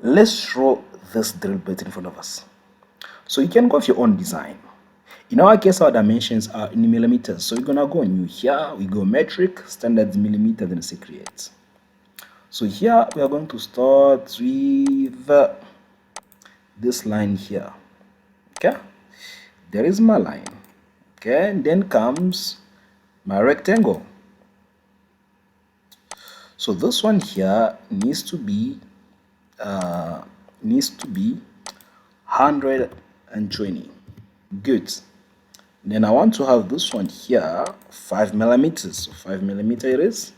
Let's draw this drill bit in front of us. So you can go with your own design. In our case, our dimensions are in millimeters. So we're gonna go new here, we go metric, standard millimeter, then say create. So here we are going to start with this line here. Okay, there is my line. Okay, and then comes my rectangle. So this one here needs to be 120. Good. Then I want to have this one here 5 millimeters. So 5 millimeter it is.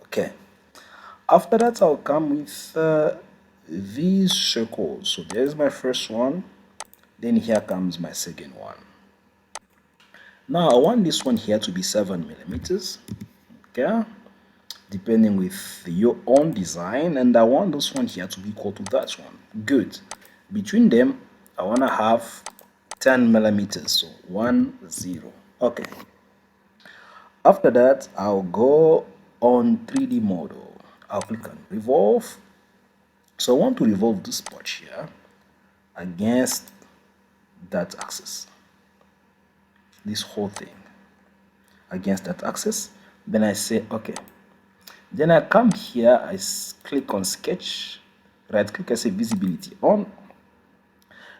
Okay. After that, I'll come with these circles. So there's my first one. Then here comes my second one. Now I want this one here to be 7 millimeters. Okay, depending with your own design, and I want this one here to be equal to that one. Good. Between them, I want to have 10 millimeters. So 1 0. Okay. After that, I'll go on 3D model. I'll click on revolve. So I want to revolve this part here against that axis, this whole thing against that axis. Then I say okay. Then I come here, I click on sketch, right click, I say visibility on.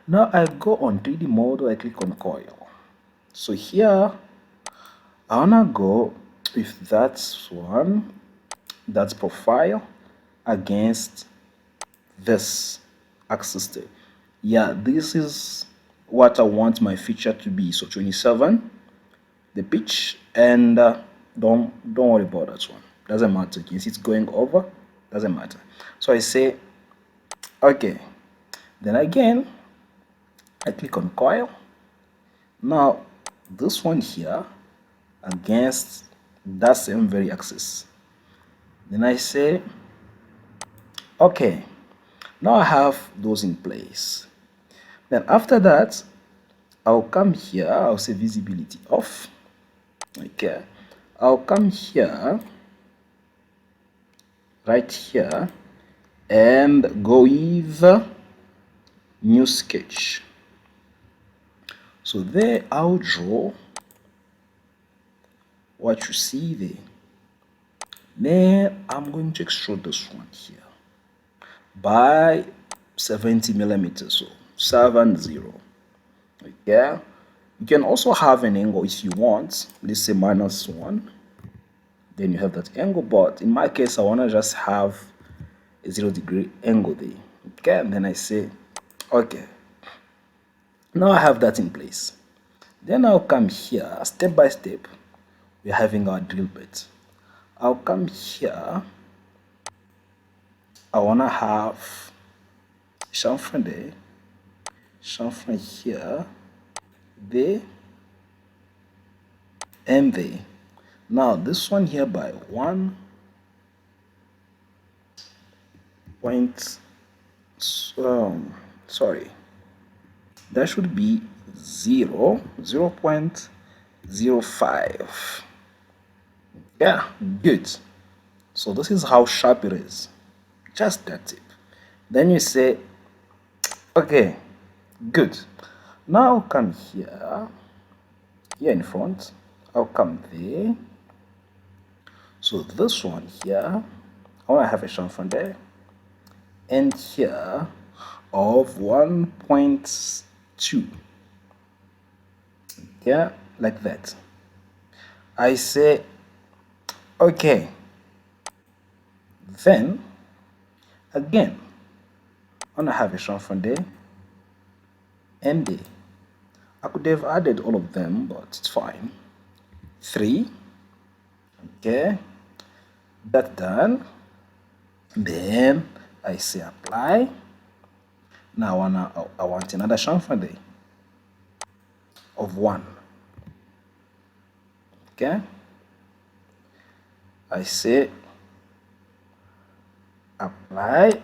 Now I go on 3D model, I click on coil. So here I wanna go with that one, that's profile against this axis there. Yeah, this is what I want my feature to be. So 27, the pitch, and don't worry about that one. Doesn't matter. You can see it's going over. Doesn't matter. So I say okay. Then again, I click on coil. Now this one here against that same very axis. Then I say okay. Now I have those in place. Then after that, I'll come here, I'll say visibility off. Okay, I'll come here, right here, and go with new sketch. So there I'll draw what you see there. Then I'm going to extrude this one here by 70 millimeters, so 70. Okay, you can also have an angle if you want. Let's say -1. Then you have that angle, but in my case I want to just have a 0-degree angle there. Okay, and then I say okay. Now I have that in place. Then I'll come here, step by step. We're having our drill bit. I'll come here. I want to have chamfer there, chamfer here, there, and there. Now this one here by 1 point, sorry, that should be 0.05. Yeah, good. So this is how sharp it is. Just that tip. Then you say okay, good. Now I'll come here in front. I'll come there. So this one here, I want to have a chamfer there, and here of 1.2. Yeah, like that. I say okay. Then again, I want to have a chamfer there and there. I could have added all of them, but it's fine. 3. Okay, that done. Then I say apply. Now I want another chamfer there of 1. Okay, I say apply.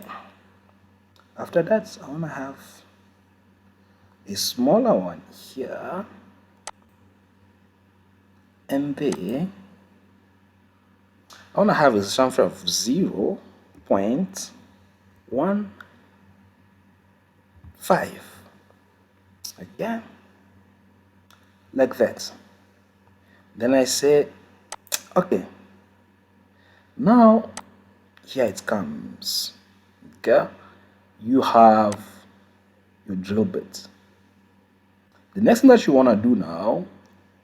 After that, I want to have a smaller one here and there. I want to have a chamfer of 0.1 5. Okay, like that. Then I say, okay, now here it comes. Okay, you have your drill bit. The next thing that you want to do now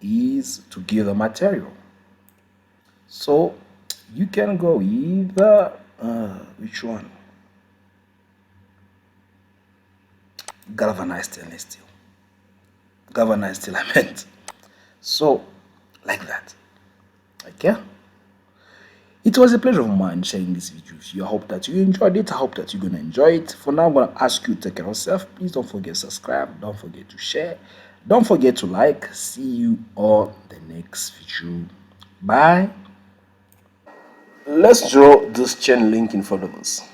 is to give the material. So you can go with which one? Galvanized stainless steel. Galvanized steel, I meant. So, like that. Okay? It was a pleasure of mine sharing this video with you. I hope that you enjoyed it. I hope that you're going to enjoy it. For now, I'm going to ask you to take care of yourself. Please don't forget to subscribe. Don't forget to share. Don't forget to like. See you on the next video. Bye. Let's draw this chain link in front of us.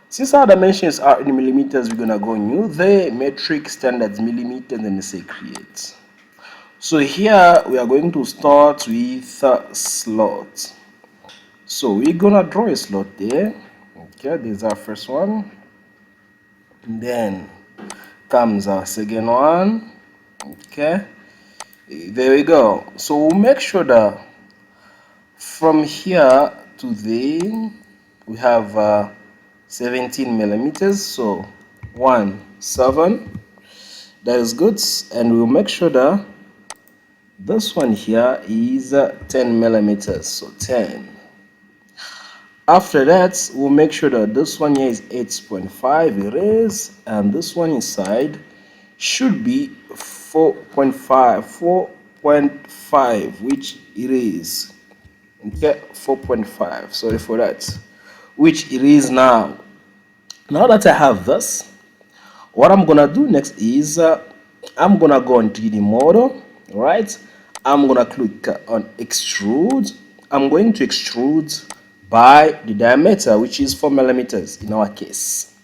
Since our dimensions are in millimeters, we're going to go new the metric standards millimeters and say create. So here we are going to start with a slot. So we're gonna draw a slot there. Okay, this is our first one. And then comes our second one. Okay, there we go. So we'll make sure that from here to there we have 17 millimeters. So 17. That is good. And we'll make sure that this one here is 10 millimeters. So 10. After that, we'll make sure that this one here is 8.5, it is, and this one inside should be 4.5, which it is. Okay, 4.5, sorry for that, which it is now. Now that I have this, what I'm gonna do next is I'm gonna go on 3D model, right? I'm gonna click on extrude. I'm going to extrude by the diameter, which is 4 millimeters in our case.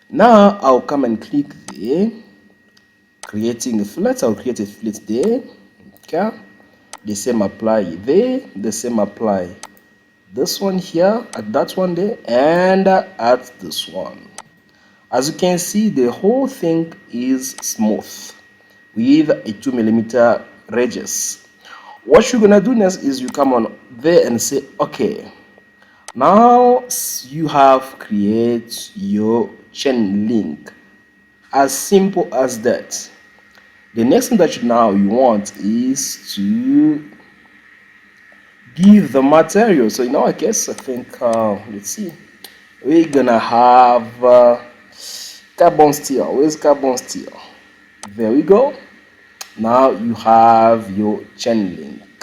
Now I'll come and click there, creating a fillet. I'll create a fillet there. Okay, the same apply there, the same apply this one here, at that one there, and at this one. As you can see, the whole thing is smooth with a 2 millimeter radius. What you're gonna do next is you come on there and say, okay, now you have created your chain link. As simple as that. The next thing that you want is to give the material. So in our case, I think let's see, we're gonna have carbon steel. Where's carbon steel? There we go. Now you have your chain link.